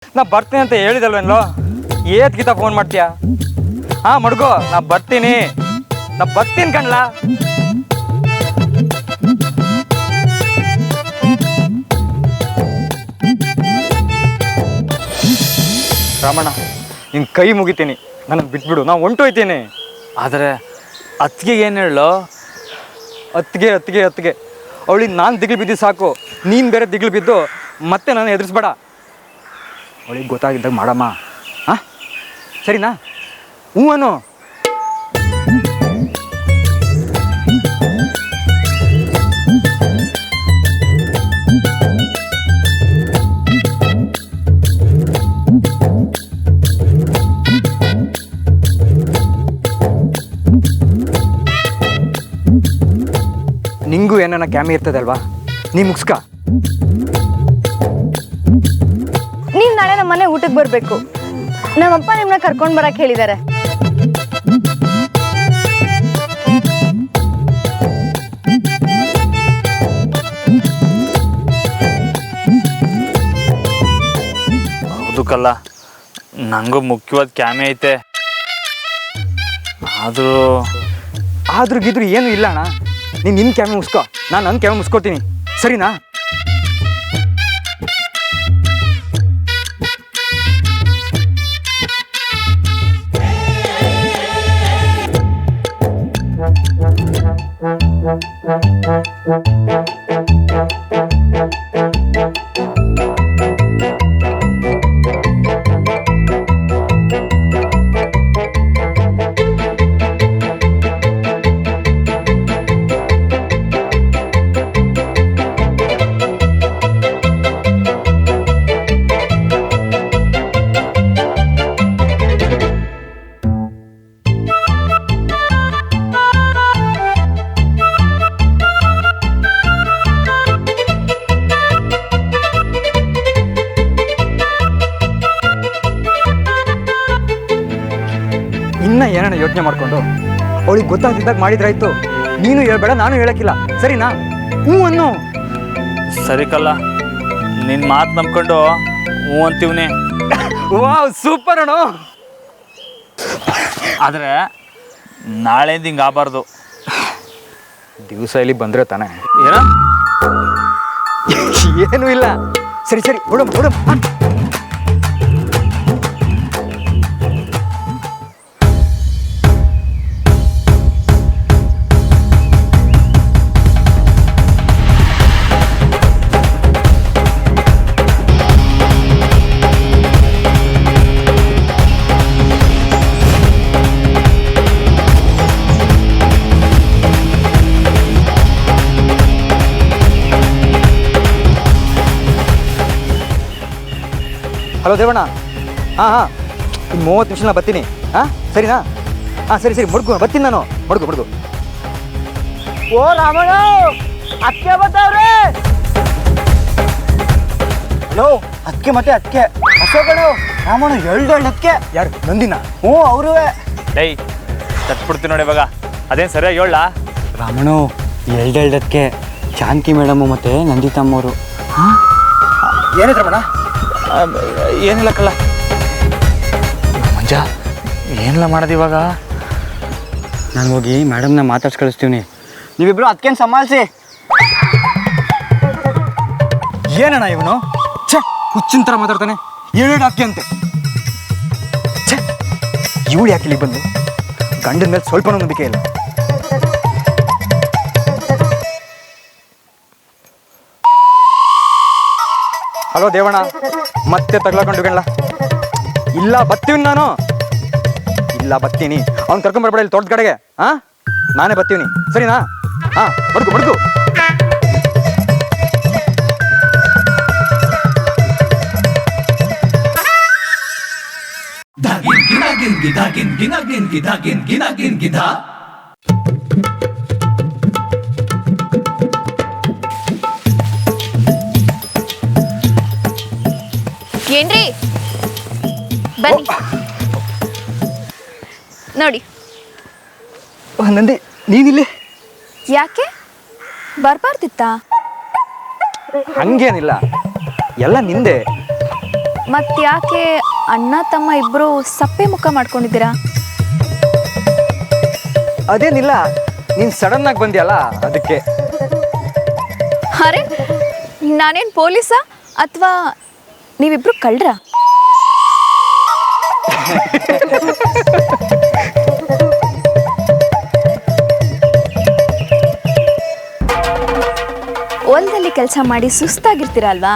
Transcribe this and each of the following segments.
ನಾ ಬರ್ತೀನಿ ಅಂತ ಹೇಳಿದಲ್ವೇನೋ, ಏತ್ಗಿತ ಫೋನ್ ಮಾಡ್ತೀಯಾ? ಹಾಂ ಮಡ್ಗೋ, ನಾ ಬರ್ತೀನಿ ಕಣ್ಲ. ರಾಮಣ್ಣ, ನಿನ್ನ ಕೈ ಮುಗಿತೀನಿ, ನನಗೆ ಬಿಟ್ಬಿಡು, ನಾ ಹೊಂಟೋಯ್ತೀನಿ. ಆದರೆ ಅತ್ತಿಗೆಗೆ ಏನು ಹೇಳೋ? ಅತ್ತಿಗೆ ಅವಳಿಗೆ ನಾನು ದಿಗ್ಲು ಬಿದ್ದು ಸಾಕು, ನೀನು ಬೇರೆ ದಿಗ್ಲು ಬಿದ್ದು ಮತ್ತೆ ನಾನು ಎದುರಿಸ್ಬೇಡ. ಅವಳಿಗೆ ಗೊತ್ತಾಗಿದ್ದಾಗ ಮಾಡಮ್ಮ. ಹಾಂ ಸರಿನಾ? ಹ್ಞೂ ಅನು. ನಿಂಗೂ ಏನಾನ ಕ್ಯಾಮೆ ಇರ್ತದಲ್ವಾ, ನೀ ಮುಗಿಸ್ಕ. ನೀವು ನಾಳೆ ನಮ್ಮ ಮನೆ ಊಟಕ್ಕೆ ಬರಬೇಕು. ನಮ್ಮಪ್ಪ ನಿಮ್ಮನ್ನ ಕರ್ಕೊಂಡು ಬರಕ್ಕೆ ಹೇಳಿದ್ದಾರೆ. ಹೌದು ಕಲ್ಲ, ನನಗೂ ಮುಖ್ಯವಾದ ಕ್ಯಾಮೆ ಐತೆ. ಆದ್ರೂ ಗಿದ್ರು ಏನು ಇಲ್ಲ ಅಣ್ಣ. ನೀನು ನಿನ್ನ ಕ್ಯಾಮೆ ಮುಗಿಸ್ಕೊ, ನಾನು ನನ್ನ ಕ್ಯಾಮೆ ಮುಗಿಸ್ಕೊತೀನಿ, ಸರಿನಾ? ಇನ್ನ ಏನನ್ನ ಯೋಚನೆ ಮಾಡ್ಕೊಂಡು ಅವಳಿಗೆ ಗೊತ್ತಾಗ್ತಿದ್ದಾಗ ಮಾಡಿದ್ರಾಯ್ತು. ನೀನು ಹೇಳ್ಬೇಡ, ನಾನು ಹೇಳಕ್ಕಿಲ್ಲ, ಸರಿನಾ? ಹ್ಞೂ ಅನ್ನು. ಸರಿ ಕಲ್ಲ, ನಿನ್ನ ಮಾತು ನಂಬ್ಕೊಂಡು ಹ್ಞೂ ಅಂತೀವ್ನಿ. ವಾವ್, ಸೂಪರ್ ಅಣ್ಣು. ಆದರೆ ನಾಳೆಯಿಂದ ಹಿಂಗೆ ಆಗಬಾರ್ದು. ದಿವಸ ಇಲ್ಲಿ ಬಂದರೆ ತಾನೆ. ಏನ? ಏನೂ ಇಲ್ಲ. ಸರಿ ಬಿಡಮ್. ಹಲೋ ದೇವಣ್ಣ. ಹಾಂ 30 ನಿಮಿಷ ಬರ್ತೀನಿ. ಹಾಂ ಸರಿನಾ? ಹಾಂ ಸರಿ ಮಡ್ಗು ಬರ್ತೀನಿ ನಾನು. ಮಡ್ಗು. ಓ ರಾಮಣ್ಣ, ಅಕ್ಕೆ ಬರ್ತಾವ್ರೆ. ಹಲೋ, ಅಕ್ಕೆ ಮತ್ತೆ ಅಕ್ಕೆ ಅಶೋಕಣ್ಣ. ರಾಮಣ್ಣ ಎಳ್ಳು ಅಕ್ಕೆ. ಯಾರು? ನಂದಿನ? ಹ್ಞೂ, ಅವರು. ಡೈ ತಟ್ಬಿಡ್ತೀನಿ ನೋಡಿ ಇವಾಗ. ಅದೇನು ಸರಿಯಾಗಿ ಹೇಳ? ರಾಮಣ್ಣ ಎಳ್ದಕ್ಕೆ ಶಾಂತಿ ಮೇಡಮು ಮತ್ತು ನಂದಿತಮ್ಮವರು. ಏನಾಯ್ತು ರಮಣ? ಏನಿಲ್ಲ ಕಲ್ಲ. ಮಂಜ, ಏನಿಲ್ಲ ಮಾಡೋದು ಇವಾಗ? ನಾನು ಹೋಗಿ ಮೇಡಮ್ನ ಮಾತಾಡ್ಸಿ ಕಳಿಸ್ತೀವಿ. ನೀವಿಬ್ರು ಅದಕ್ಕೇನು ಸಂಭಾಳಿಸಿ. ಏನಣ್ಣ ಇವನು? ಹುಚ್ಚಿನ ಥರ ಮಾತಾಡ್ತಾನೆ. 7 ಅಕ್ಕಿ ಅಂತೆ. ಇವಳು ಯಾಕೆ ಇಲ್ಲಿ ಬಂದು? ಗಂಡನ ಮೇಲೆ ಸ್ವಲ್ಪ ನಂಬಿಕೆ ಇಲ್ಲ. ಹಲೋ ದೇವಣ್ಣ, ಮತ್ತೆ ತಗ್ಲಾಕೊಂಡು ಗಂಡ್ಲ. ಇಲ್ಲ ಬರ್ತೀವಿ ನಾನು. ಇಲ್ಲ ಬರ್ತೀನಿ. ಅವ್ನು ಕರ್ಕೊಂಬರ್ಬೇಡ ಇಲ್ಲಿ ತೋಟದ ಕಡೆಗೆ. ಹಾಂ ನಾನೇ ಬರ್ತೀವಿ, ಸರಿನಾ? ಹಾಂ ಮಡ್ಗು. ಏನ್ರಿ ಬನ್ನಿ ನೋಡಿ. ನಂದಿ, ನೀನಿಲ್ಲಿ? ಯಾಕೆ ಬರ್ಬಾರ್ದಿತ್ತಾ? ಹಂಗೇನಿಲ್ಲ, ಎಲ್ಲ ನಿಂದೆ. ಮತ್ತ್ಯಾಕೆ ಅಣ್ಣ ತಮ್ಮ ಇಬ್ಬರು ಸಪ್ಪೆ ಮುಖ ಮಾಡ್ಕೊಂಡಿದ್ದೀರಾ? ಅದೇನಿಲ್ಲ, ನೀನು ಸಡನ್ನಾಗಿ ಬಂದ್ಯಲ್ಲ ಅದಕ್ಕೆ. ಅರೆ, ನಾನೇನು ಪೊಲೀಸಾ ಅಥವಾ ನೀವಿಬ್ರು ಕಳ್ರಾ? ಹೊಲದಲ್ಲಿ ಕೆಲಸ ಮಾಡಿ ಸುಸ್ತಾಗಿರ್ತೀರಲ್ವಾ,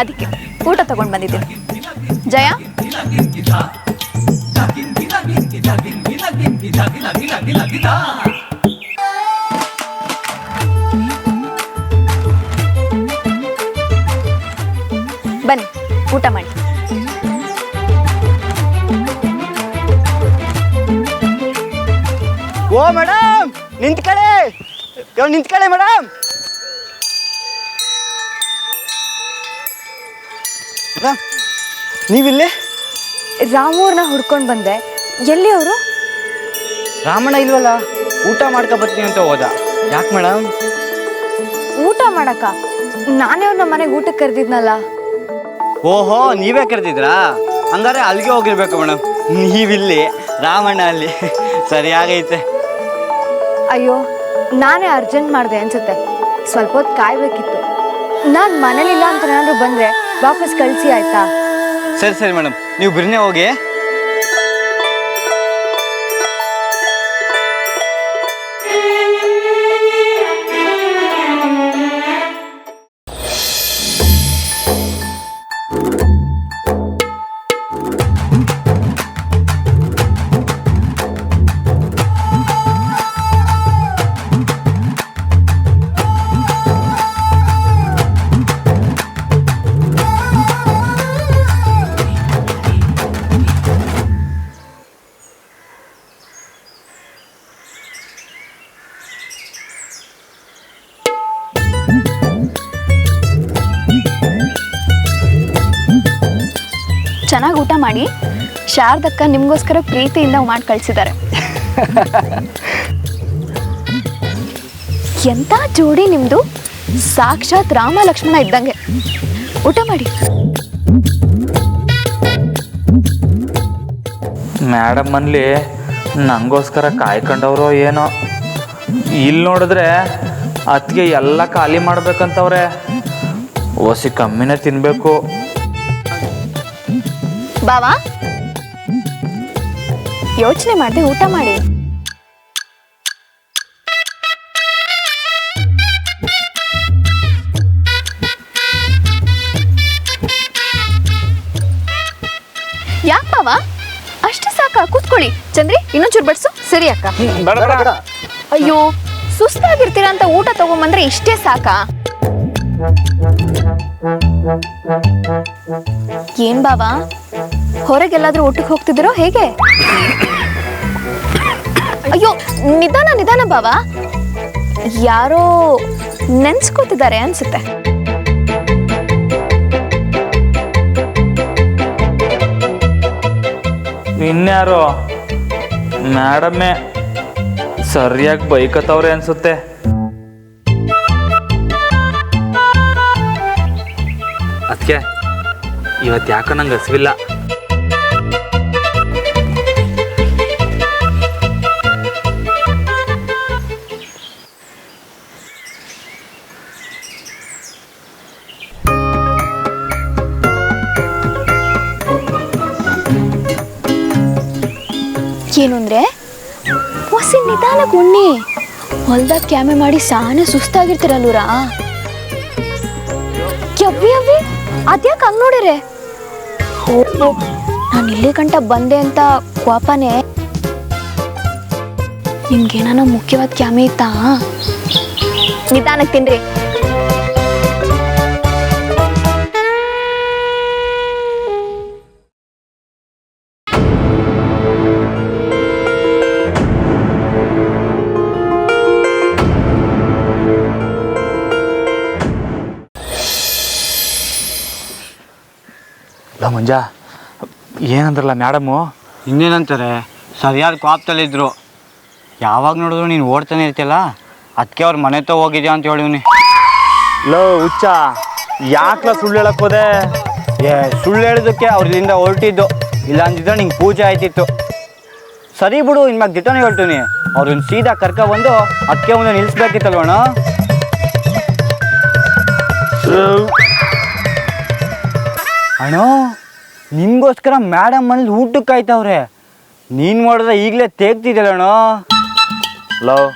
ಅದಕ್ಕೆ ಊಟ ತಗೊಂಡು ಬಂದಿದ್ದೀನಿ. ಜಯ, ಬನ್ನಿ ಊಟ ಮಾಡಿ. ಓ ಮೇಡಮ್, ನಿಂತ್ಕಡೆ ಮೇಡಮ್. ನೀವಿಲ್ಲೇ? ರಾಮೂರ್ನ ಹುಡ್ಕೊಂಡು ಬಂದೆ. ಎಲ್ಲಿ ಅವರು? ರಾಮಣ್ಣ ಇಲ್ವಲ್ಲ, ಊಟ ಮಾಡ್ಕೊಬತ್ತೀನಿ ಅಂತ ಹೋದ. ಯಾಕೆ ಮೇಡಮ್? ಊಟ ಮಾಡಕ್ಕ? ನಾನೇ ಅವ್ರನ್ನ ಮನೆಗೆ ಊಟಕ್ಕೆ ಕರೆದಿದ್ನಲ್ಲ. ಓಹೋ, ನೀವೇ ಕರೆದಿದ್ರಾ? ಹಂಗಾರೆ ಅಲ್ಲಿಗೆ ಹೋಗಿರ್ಬೇಕು ಮೇಡಮ್. ನೀವಿಲ್ಲಿ, ರಾಮಣ್ಣ ಅಲ್ಲಿ. ಸರಿಯಾಗೈತೆ. ಅಯ್ಯೋ, ನಾನೇ ಅರ್ಜೆಂಟ್ ಮಾಡಿದೆ ಅನ್ಸುತ್ತೆ. ಸ್ವಲ್ಪ ಹೊತ್ತು ಕಾಯ್ಬೇಕಿತ್ತು. ನಾನು ಮನೇಲಿಲ್ಲ ಅಂತ ಏನಾದ್ರು ಬಂದರೆ ವಾಪಸ್ ಕಳಿಸಿ ಆಯ್ತಾ? ಸರಿ ಮೇಡಮ್, ನೀವು ಬಿರ್ನೆ ಹೋಗಿ. ಚೆನ್ನಾಗಿ ಊಟ ಮಾಡಿ. ಶಾರದಕ್ಕ ನಿಮಗೋಸ್ಕರ ಪ್ರೀತಿಯಿಂದ ಮಾಡಿ ಕಳಿಸಿದ್ದಾರೆ. ಎಂಥ ಜೋಡಿ ನಿಮ್ಮದು, ಸಾಕ್ಷಾತ್ ರಾಮ ಲಕ್ಷ್ಮಣ ಇದ್ದಂಗೆ. ಊಟ ಮಾಡಿ. ಮೇಡಮ್ ಮನ್ಲಿ ನಂಗೋಸ್ಕರ ಕಾಯ್ಕೊಂಡವ್ರೋ ಏನೋ. ಇಲ್ಲಿ ನೋಡಿದ್ರೆ ಅದಕ್ಕೆ ಎಲ್ಲ ಖಾಲಿ ಮಾಡ್ಬೇಕಂತವ್ರೆ. ಓಸಿ ಕಮ್ಮಿನೇ ತಿನ್ನಬೇಕು. ಬಾವಾ, ಯೋಚನೆ ಮಾಡದೆ ಊಟ ಮಾಡಿ. ಯಾಕೆ ಬಾವಾ, ಅಷ್ಟೇ ಸಾಕ? ಕೂತ್ಕೊಳ್ಳಿ. ಚಂದ್ರಿ, ಇನ್ನೊಂಚೂರು ಬಡ್ಸು. ಸರಿ ಅಕ್ಕ. ಅಯ್ಯೋ, ಸುಸ್ತಾಗಿರ್ತೀರಾ ಅಂತ ಊಟ ತಗೊಂಬಂದ್ರೆ ಇಷ್ಟೇ ಸಾಕಾ? ಏನ್ ಬಾವಾ, ಹೊರಗೆಲ್ಲಾದ್ರೂ ಊಟಕ್ಕೆ ಹೋಗ್ತಿದ್ದೀರೋ ಹೇಗೆ? ಅಯ್ಯೋ, ನಿಧಾನ ಬಾವಾ, ಯಾರೋ ನೆನ್ಸ್ಕೊತಿದ್ದಾರೆ ಅನ್ಸುತ್ತೆ. ಇನ್ಯಾರೋ ಮೇಡಮ್ಮೇ ಸರಿಯಾಗಿ ಬೈಕತ್ತವ್ರೆ ಅನ್ಸುತ್ತೆ. ಅದಕ್ಕೆ ಇವತ್ತು ಯಾಕೆ ನಂಗೆ ಹಸಿವಿಲ್ಲ. ಏನು ಅಂದ್ರೆ, ಹೊಸಿ ನಿಧಾನಕ್ಕೆ ಉಣ್ಣಿ. ಹೊಲ್ದಾಗ ಕ್ಯಾಮೆ ಮಾಡಿ ಸಾನೆ ಸುಸ್ತಾಗಿರ್ತೀರಲ್ಲೂರಾ. ಯವ್ವಿ ಅದ್ಯಾಕೆ ಹಂಗೆ ನೋಡಿರೆ? ಓ, ನಾನು ಇಲ್ಲಿ ಗಂಟ ಬಂದೆ ಅಂತ ಕೋಪನೇ? ನಿಮ್ಗೇನಾನ ಮುಖ್ಯವಾದ ಕ್ಯಾಮೆ ಇತ್ತಾ? ನಿಧಾನಕ್ಕೆ ತಿನ್ರಿ. ಮಂಜ, ಏನಂದ್ರಲ್ಲ ಮೇಡಮು? ಇನ್ನೇನಂತಾರೆ, ಸರಿಯಾದ ಕೋಪದಲ್ಲಿದ್ರು. ಯಾವಾಗ ನೋಡಿದ್ರು ನೀನು ಓಡ್ತಾನೆ ಇರ್ತಿಯಲ್ಲ, ಅದಕ್ಕೆ ಅವ್ರ ಮನೆ ತೋ ಹೋಗಿದ್ಯಾ ಅಂತ ಹೇಳಿವ್ನಿ. ಲೋ ಹುಚ್ಚ, ಯಾಕ್ಲ ಸುಳ್ಳು ಹೇಳಕ್ ಹೋದೆ? ಸುಳ್ಳು ಹೇಳೋದಕ್ಕೆ ಅವ್ರ ಇಲ್ಲಿಂದ ಹೊರಟಿದ್ದು, ಇಲ್ಲ ಅಂದಿದ್ರೆ ನಿಂಗೆ ಪೂಜೆ ಆಯ್ತಿತ್ತು. ಸರಿ ಬಿಡು, ಇನ್ಮ್ಯಾಗ ದಿಟ್ಟನೇ ಹೇಳ್ತೀನಿ, ಅವ್ರನ್ನ ಸೀದಾ ಕರ್ಕೊಬಂದು ಅದಕ್ಕೆ ಮುಂದೆ ನಿಲ್ಲಿಸ್ಬೇಕಿತ್ತಲ್ವಣ. ಅಣ್ಣ, ನಿಮಗೋಸ್ಕರ ಮೇಡಮ್ ಮನೇಲಿ ಊಟಕ್ಕೆ ಕಾಯ್ತವ್ರೆ, ನೀನು ಮಾಡಿದ್ರೆ ಈಗಲೇ ತೇಗ್ತಿದ್ದಲ್ಲಣ್ಣ. ಲವ್,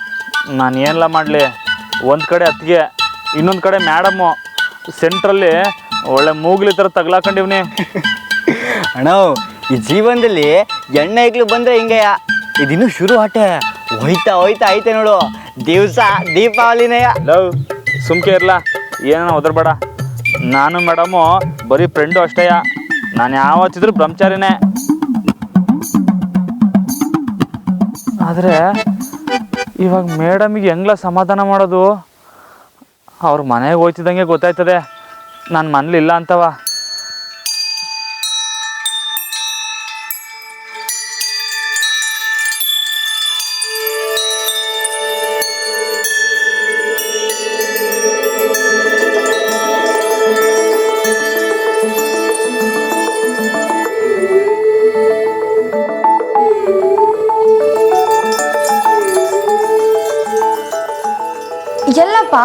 ನಾನು ಏನೆಲ್ಲ ಮಾಡಲಿ, ಒಂದು ಕಡೆ ಅತ್ತಿಗೆ, ಇನ್ನೊಂದು ಕಡೆ ಮೇಡಮ್ಮು, ಸೆಂಟ್ರಲ್ಲಿ ಒಳ್ಳೆ ಮೂಗ್ಲಿ ಥರ ತಗ್ಲಾಕೊಂಡಿವ್ನಿ. ಅಣ್ಣ, ಈ ಜೀವನದಲ್ಲಿ ಎಣ್ಣೆ ಐಕ್ಲು ಬಂದರೆ ಹಿಂಗೆಯ, ಇದಿನ್ನೂ ಶುರು ಆಟೆ, ಹೋಯ್ತಾ ಹೋಯ್ತಾ ಐತೆ ನೋಡು, ದಿವಸ ದೀಪಾವಳಿನೇಯ. ಲವ್, ಸುಮ್ಕೆ ಇರಲ್ಲ, ಏನೋ ಒದರ್ಬೇಡ. ನಾನು ಮೇಡಮು ಬರೀ ಫ್ರೆಂಡು ಅಷ್ಟೇಯ, ನಾನು ಯಾವತ್ತಿದ್ರು ಬ್ರಹ್ಮಚಾರಿನೇ. ಆದರೆ ಇವಾಗ ಮೇಡಮಿಗೆ ಹೆಂಗ್ಲ ಸಮಾಧಾನ ಮಾಡೋದು? ಅವ್ರ ಮನೆಗೆ ಹೋಯ್ತಿದ್ದಂಗೆ ಗೊತ್ತಾಯ್ತದೆ ನಾನು ಮನೇಲಿಲ್ಲ ಅಂತವ. ಎಲ್ಲಪ್ಪ,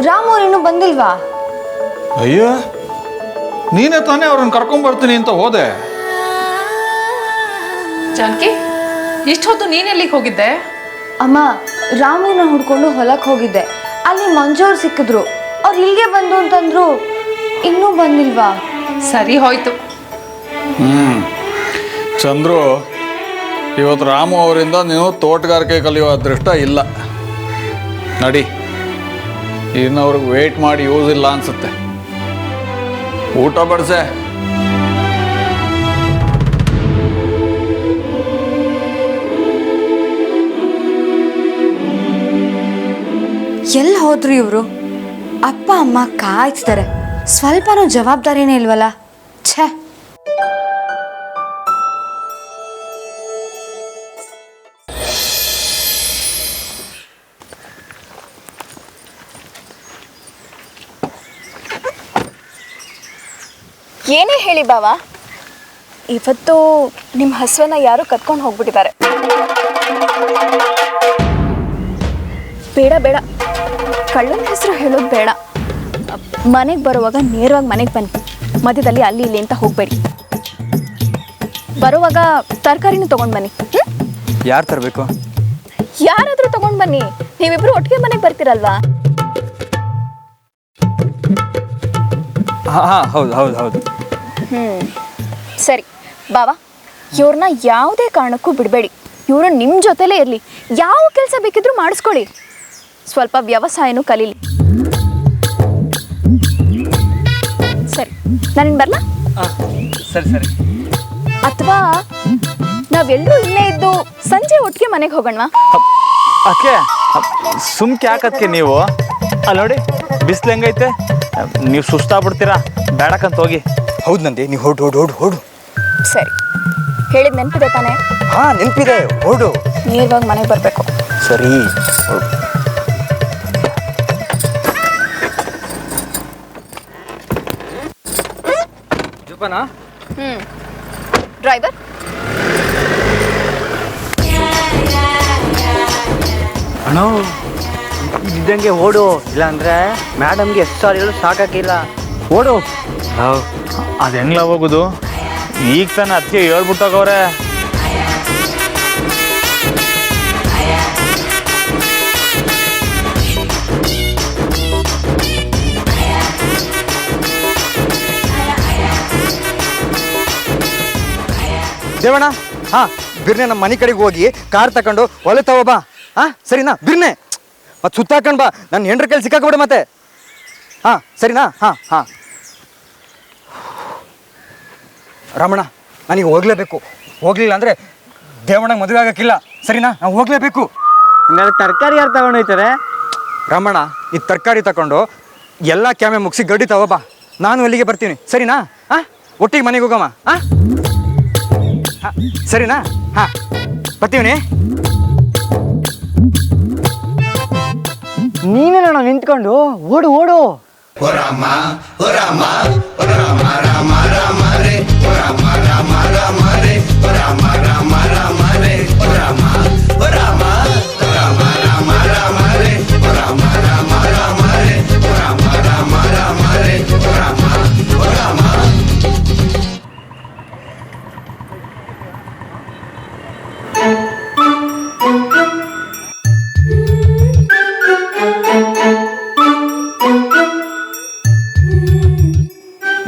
ರಾಮ್ ಅವ್ರು ಇನ್ನೂ ಬಂದಿಲ್ವಾ? ಅಯ್ಯೋ, ನೀನೇ ತಾನೇ ಅವ್ರನ್ನ ಕರ್ಕೊಂಡ್ಬರ್ತೀನಿ ಅಂತ ಹೋದೆ. ಜಾನಕಿ, ಇಷ್ಟು ಹೊತ್ತು ನೀನೆಲ್ಲಿಗೆ ಹೋಗಿದ್ದೆ? ಅಮ್ಮ, ರಾಮುನ ಹುಡ್ಕೊಂಡು ಹೊಲಕ್ಕೆ ಹೋಗಿದ್ದೆ. ಅಲ್ಲಿ ಮಂಜು ಅವ್ರು ಸಿಕ್ಕಿದ್ರು, ಅವ್ರು ಇಲ್ಲಿಗೆ ಬಂದು ಅಂತಂದ್ರು. ಇನ್ನೂ ಬಂದಿಲ್ವಾ? ಸರಿ ಹೋಯ್ತು. ಚಂದ್ರು, ಇವತ್ತು ರಾಮು ಅವರಿಂದ ನೀವು ತೋಟಗಾರಿಕೆ ಕಲಿಯೋ ಅದೃಷ್ಟ ಇಲ್ಲ. ನಡಿ, ಇನ್ನು ಅವ್ರಿಗೆ ವೇಟ್ ಮಾಡಿ ಯೂಸ್ ಇಲ್ಲ ಅನ್ಸುತ್ತೆ. ಊಟ ಬಡಿಸೆ. ಎಲ್ಲಿ ಹೋದ್ರು ಇವರು? ಅಪ್ಪ ಅಮ್ಮ ಕಾಯ್ತಿದ್ದಾರೆ, ಸ್ವಲ್ಪನೂ ಜವಾಬ್ದಾರಿನೇ ಇಲ್ವಲ್ಲ. ಛೇ, ಏನೇ ಹೇಳಿ ಬಾವ, ಇವತ್ತು ನಿಮ್ಮ ಹಸುವನ್ನ ಯಾರು ಕತ್ಕೊಂಡು ಹೋಗ್ಬಿಟ್ಟಿದ್ದಾರೆ. ಬೇಡ ಬೇಡ, ಕಳ್ಳನ ಹೆಸರು ಹೇಳೋದು ಬೇಡ. ಮನೆಗೆ ಬರುವಾಗ ನೇರವಾಗಿ ಮನೆಗೆ ಬನ್ನಿ, ಮಧ್ಯದಲ್ಲಿ ಅಲ್ಲಿ ಇಲ್ಲಿ ಅಂತ ಹೋಗಬೇಡಿ. ಬರುವಾಗ ತರಕಾರಿನೂ ತೊಗೊಂಡು ಬನ್ನಿ. ಯಾರು ತರಬೇಕು? ಯಾರಾದರೂ ತೊಗೊಂಡು ಬನ್ನಿ, ನೀವಿಬ್ರು ಒಟ್ಟಿಗೆ ಮನೆಗೆ ಬರ್ತೀರಲ್ವಾ? ಹಾಂ ಹೌದು ಹೌದು ಹೌದು. ಸರಿ ಬಾವಾ, ಇವ್ರನ್ನ ಯಾವುದೇ ಕಾರಣಕ್ಕೂ ಬಿಡಬೇಡಿ. ಇವರು ನಿಮ್ಮ ಜೊತೆಲೇ ಇರಲಿ, ಯಾವ ಕೆಲಸ ಬೇಕಿದ್ರೂ ಮಾಡಿಸ್ಕೊಳ್ಳಿ. ಸ್ವಲ್ಪ ವ್ಯವಸಾಯನೂ ಕಲೀಲಿ. ಸರಿ, ನಾನಿನ್ ಬರಲಾ? ಸರಿ ಸರಿ. ಅಥವಾ ನಾವೆಲ್ಲರೂ ಇಲ್ಲೇ ಇದ್ದು ಸಂಜೆ ಒಟ್ಟಿಗೆ ಮನೆಗೆ ಹೋಗೋಣವಾ? ಅದಕ್ಕೆ ಸುಮ್ಕೆ ಯಾಕದಕ್ಕೆ ನೀವು ಅಲ್ಲಿ ನೋಡಿ, ಬಿಸಿಲು ಹೆಂಗೈತೆ, ನೀವು ಸುಸ್ತಾಗ್ಬಿಡ್ತೀರಾ, ಬೇಡಕ್ಕಂತ ಹೋಗಿ. ಹೌದು ನಂದಿ, ನೀವು ಹೊಡು ಹೊಡು ಹೊಡು ಹೊಡು. ಸರಿ, ಹೇಳಿದ ನೆನಪಿದೆ ತಾನೇ? ಹಾಂ ನೆನಪಿದೆ, ಹೊಡು. ನೇರವಾಗಿ ಮನೆಗೆ ಬರಬೇಕು. ಸರಿ ಹೊಡು. ಜುಪನಾ? ಡ್ರೈವರ್, ಅಣ್ಣ, ಇದ್ದಂಗೆ ಓಡು, ಇಲ್ಲಾಂದ್ರೆ ಮೇಡಮ್ಗೆ ಎಷ್ಟು ಸಾರಿ ಹೇಳು ಸಾಕಾಗಿಲ್ಲ. ಓಡು. ಅದು ಹೆಂಗ್ಲ ಹೋಗೋದು? ಈಗ ತಾನೆ ಅದಕ್ಕೆ ಹೇಳ್ಬಿಟ್ಟಾಗವ್ರೆ. ದೇವಣ್ಣ, ಹಾಂ ಬಿರ್ನೆ ನಮ್ಮ ಮನೆ ಕಡೆಗೆ ಹೋಗಿ ಕಾರ್ ತಗೊಂಡು ಹೊಲೆ ತಗೋ ಬಾ. ಹಾಂ ಸರಿನಾ? ಬಿರ್ನೆ ಮತ್ತು ಸುತ್ತಾಕೊಂಡು ಬಾ, ನನ್ನ ಹೆಂಡ್ರ ಕೈಲಿ ಸಿಕ್ಕಾಕೊಬಿಡು ಮತ್ತೆ. ಹಾಂ ಸರಿನಾ? ಹಾಂ ಹಾಂ. ರಮಣ, ನನಗೆ ಹೋಗ್ಲೇಬೇಕು. ಹೋಗ್ಲಿಲ್ಲ ಅಂದರೆ ದೇವಣ್ಣಗೆ ಮದುವೆ ಆಗೋಕ್ಕಿಲ್ಲ. ಸರಿನಾ? ನಾವು ಹೋಗ್ಲೇಬೇಕು. ಹಂಗಾದ್ರೆ ತರಕಾರಿ ಯಾರು ತಗೊಂಡೋಯ್ತಾರೆ? ರಮಣ, ಈ ತರಕಾರಿ ತಗೊಂಡು ಎಲ್ಲ ಕ್ಯಾಮೆ ಮುಗಿಸಿ ಗಡ್ಡಿ ತಗೋಬಾ, ನಾನು ಅಲ್ಲಿಗೆ ಬರ್ತೀನಿ. ಸರಿನಾ? ಹಾಂ, ಒಟ್ಟಿಗೆ ಮನೆಗೆ ಹೋಗಮ್ಮ. ಹಾಂ ಸರಿನಾ? ಹಾಂ ಬರ್ತೀವಿ. ನೀನೇನಣ್ಣ ನಿಂತ್ಕೊಂಡು? ಓಡು ಓಡು. ರಾಮ ರಾಮ ರಾಮ ರಾಮ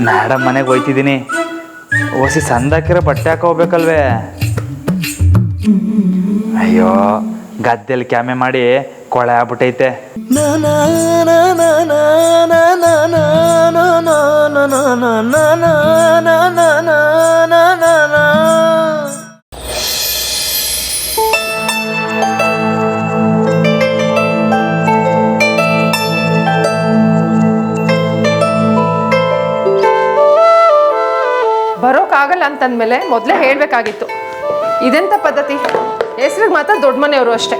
ಮೇಡಮ್ ಮನೆಗೆ ಹೋಯ್ತಿದ್ದೀನಿ. ಓಸಿ ಸಂದಾಕಿರೋ ಬಟ್ಟೆ ಹಾಕೋಬೇಕಲ್ವೇ? ಅಯ್ಯೋ ಗದ್ದೆಲಿ ಕ್ಯಾಮೆ ಮಾಡಿ ಕೊಳೆ ಆಗ್ಬಿಟ್ಟೈತೆ. ಬರೋಕ್ಕಾಗಲ್ಲ ಅಂತಂದ್ಮೇಲೆ ಮೊದಲೇ ಹೇಳಬೇಕಾಗಿತ್ತು. ಇದೆಂಥ ಪದ್ಧತಿ? ಹೆಸ್ರಿಗೆ ಮಾತ್ರ ದೊಡ್ಡ ಮನೆಯವರು ಅಷ್ಟೇ.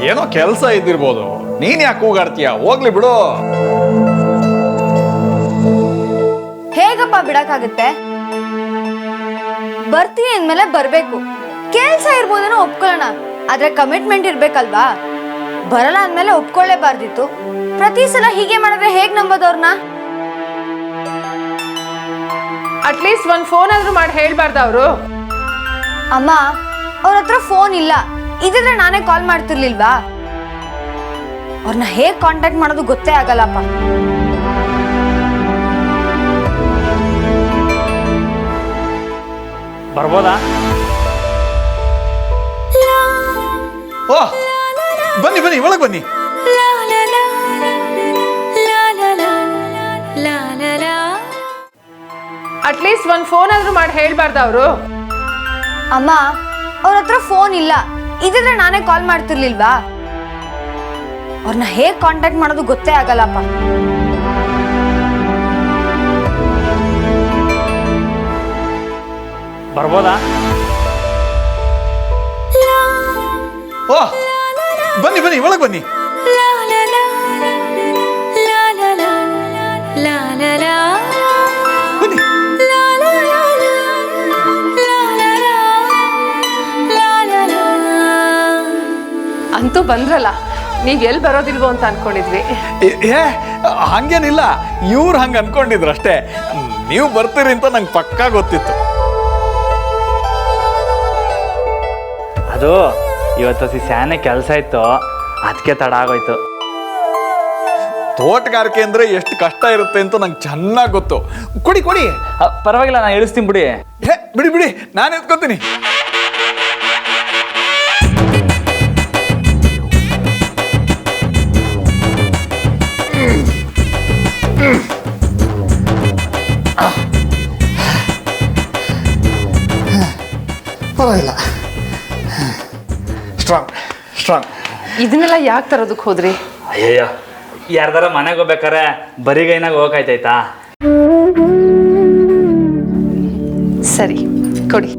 ಏನೋ ಕೆಲಸ ಇದ್ದಿರ್ಬೋದು, ನೀನ್ ಯಾಕೆ ಕೂಗಾಡ್ತೀಯ? ಹೋಗ್ಲಿ ಬಿಡು. ಹೇಗಪ್ಪ ಬಿಡಕ್ಕಾಗುತ್ತೆ? ಬರ್ತೀನಿ ಅಂದ್ಮೇಲೆ ಬರ್ಬೇಕು. ಕೆಲ್ಸ ಇರ್ಬೋದೇನೋ ಒಪ್ಕೊಳ್ಳೋಣ, ಆದ್ರೆ ಕಮಿಟ್ಮೆಂಟ್ ಇರ್ಬೇಕಲ್ವಾ? ಬರಲ್ಲ ಅಂದ್ಮೇಲೆ ಒಪ್ಕೊಳ್ಳೇಬಾರ್ದಿತ್ತು. ಪ್ರತಿ ಸಲ ಹೀಗೆ ಮಾಡಿದ್ರೆ ಹೇಗ್ ನಂಬೋದವ್ರನ್ನ? ಅಟ್ಲೀಸ್ಟ್ ಒಂದು ಫೋನ್ ಆದ್ರೂ ಮಾಡಿ ಹೇಳ್ಬಾರ್ದ ಅವರು? ಅಮ್ಮ, ಅವ್ರ ಹತ್ರ ಫೋನ್ ಇಲ್ಲ. ಇದಿದ್ರೆ ನಾನೇ ಕಾಲ್ ಮಾಡ್ತಿರ್ಲಿಲ್ವಾ? ಅವ್ರನ್ನ ಹೇಗ್ ಕಾಂಟ್ಯಾಕ್ಟ್ ಮಾಡೋದು ಗೊತ್ತೇ ಆಗಲ್ಲಪ್ಪ. ಬರ್ಬೋದಾ? ಓ ಬನ್ನಿ ಬನ್ನಿ, ಒಳಗೆ ಬನ್ನಿ. ಅಟ್ಲೀಸ್ಟ್ ಒಂದು ಫೋನ್ ಆದ್ರೂ ಮಾಡಿ ಹೇಳ್ಬಾರ್ದ ಅವರು? ಅಮ್ಮ, ಅವ್ರ ಹತ್ರ ಫೋನ್ ಇಲ್ಲ. ಇದಿದ್ರೆ ನಾನೇ ಕಾಲ್ ಮಾಡ್ತಿರ್ಲಿಲ್ವಾ? ಅವ್ರನ್ನ ಹೇಗ್ ಕಾಂಟ್ಯಾಕ್ಟ್ ಮಾಡೋದು ಗೊತ್ತೇ ಆಗಲ್ಲಪ್ಪ. ಬರ್ಬೋದಾ? ಓ ಬನ್ನಿ ಬನ್ನಿ, ಒಳಗೆ ಬನ್ನಿ. ಬನ್ನಿ. ಅಂತೂ ಬಂದ್ರಲ್ಲ. ನೀವ್ ಎಲ್ಲಿ ಬರೋದಿಲ್ವೋ ಅಂತ ಅನ್ಕೊಂಡಿದ್ವಿ. ಏ ಹಂಗೇನಿಲ್ಲ, ಇವ್ರು ಹಂಗೆ ಅನ್ಕೊಂಡಿದ್ರು ಅಷ್ಟೇ. ನೀವು ಬರ್ತೀರಿ ಅಂತ ನಂಗೆ ಪಕ್ಕಾ ಗೊತ್ತಿತ್ತು. ಅದು ಇವತ್ತು ಸ್ಯಾನೆ ಕೆಲಸ ಇತ್ತು, ಅದಕ್ಕೆ ತಡ ಆಗೋಯ್ತು. ತೋಟಗಾರಿಕೆ ಅಂದ್ರೆ ಎಷ್ಟು ಕಷ್ಟ ಇರುತ್ತೆ ಅಂತ ನಂಗೆ ಚೆನ್ನಾಗಿ ಗೊತ್ತು. ಕೊಡಿ ಕೊಡಿ. ಪರವಾಗಿಲ್ಲ, ನಾನು ಇಳಿಸ್ತೀನಿ ಬಿಡಿ. ಹೇ ಬಿಡಿ ಬಿಡಿ, ನಾನು ಎತ್ಕೋತೀನಿ. ಪರವಾಗಿಲ್ಲ, ಸ್ಟ್ರಾಂಗ್ ಸ್ಟ್ರಾಂಗ್. ಇದನ್ನೆಲ್ಲ ಯಾಕೆ ತರೋದಕ್ಕೆ ಹೋದ್ರಿ? ಅಯ್ಯಯ್ಯೋ, ಯಾರ್ದಾರ ಮನೆಗೆ ಹೋಗ್ಬೇಕಾರೆ ಬರಿಗೈನಾಗ ಹೋಗಕ್ಕಾಯ್ತಾಯ್ತಾ? ಸರಿ ಕೊಡಿ.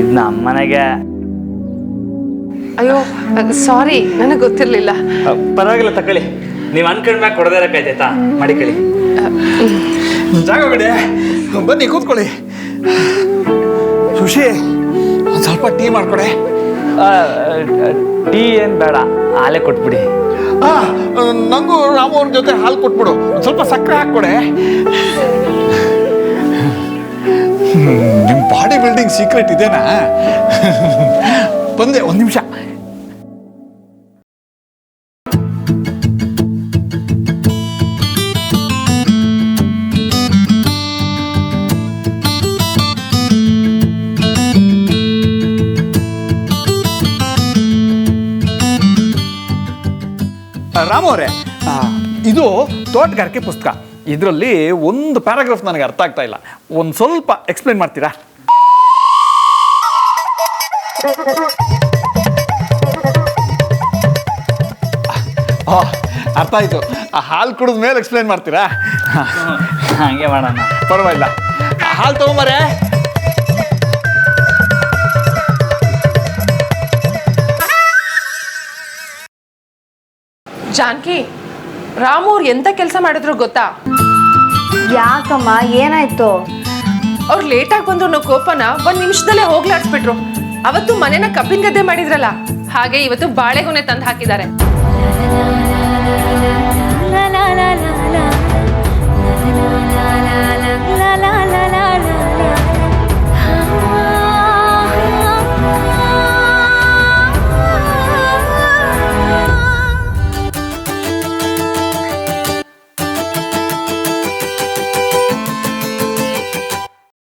ಇದು ನಮ್ಮ ಮನೆಗೆ. ಅಯ್ಯೋ ಸಾರಿ, ನನಗೆ ಗೊತ್ತಿರಲಿಲ್ಲ. ಪರವಾಗಿಲ್ಲ, ತಕೊಳ್ಳಿ. ನೀವು ಅನ್ಕೊಂಡ್ಮ್ಯಾಗ ಕೊಡದೇ ಇರಕ್ಕಾಯ್ತಾಯ್ತಾ? ಮಾಡಿಕೊಳ್ಳಿ. ಜಾಗ ಬಿಡಿ, ಬನ್ನಿ ಕೂತ್ಕೊಳ್ಳಿ. ಸುಶಿ, ಒಂದು ಸ್ವಲ್ಪ ಟೀ ಮಾಡ್ಕೊಡೆ. ಟೀ ಏನು ಬೇಡ, ಹಾಲೇ ಕೊಟ್ಬಿಡಿ. ನಂಗೂ ರಾಮು ಅವ್ರ ಜೊತೆ ಹಾಲು ಕೊಟ್ಬಿಡು. ಒಂದು ಸ್ವಲ್ಪ ಸಕ್ಕರೆ ಹಾಕ್ಕೊಡೆ. ನಿಮ್ಮ ಬಾಡಿ ಬಿಲ್ಡಿಂಗ್ ಸೀಕ್ರೆಟ್ ಇದೇನಾ? ಬಂದೆ, ಒಂದು ನಿಮಿಷ. ರಾಮು ಅವರೇ, ಇದು ತೋಟಗಾರಿಕೆ ಪುಸ್ತಕ. ಇದರಲ್ಲಿ ಒಂದು ಪ್ಯಾರಾಗ್ರಾಫ್ ನನಗೆ ಅರ್ಥ ಆಗ್ತಾ ಇಲ್ಲ. ಒಂದು ಸ್ವಲ್ಪ ಎಕ್ಸ್ಪ್ಲೇನ್ ಮಾಡ್ತೀರಾ? ಅರ್ಥ ಆಯ್ತು. ಹಾಲು ಕುಡಿದ ಮೇಲೆ ಎಕ್ಸ್ಪ್ಲೇನ್ ಮಾಡ್ತೀರಾ? ಹಂಗೆ ಮಾಡೋಣ. ಪರವಾಗಿಲ್ಲ. ಹಾಲು ತಗೊಂಬರೇ. ಜಾನಕಿ, ರಾಮು ಅವ್ರು ಎಂತ ಕೆಲಸ ಮಾಡಿದ್ರು ಗೊತ್ತಾ? ಯಾಕಮ್ಮ ಏನಾಯ್ತು? ಅವ್ರು ಲೇಟಾಗಿ ಬಂದ್ರು ಅನ್ನೋ ಕೋಪನ 1 ನಿಮಿಷದಲ್ಲೇ ಹೋಗ್ಲಾಡ್ಸ್ಬಿಟ್ರು. ಅವತ್ತು ಮನೆನ ಕಬ್ಬಿನ ಗದ್ದೆ ಮಾಡಿದ್ರಲ್ಲ, ಹಾಗೆ ಇವತ್ತು ಬಾಳೆಗೊನೆ ತಂದು ಹಾಕಿದ್ದಾರೆ. la la la la la la la la la la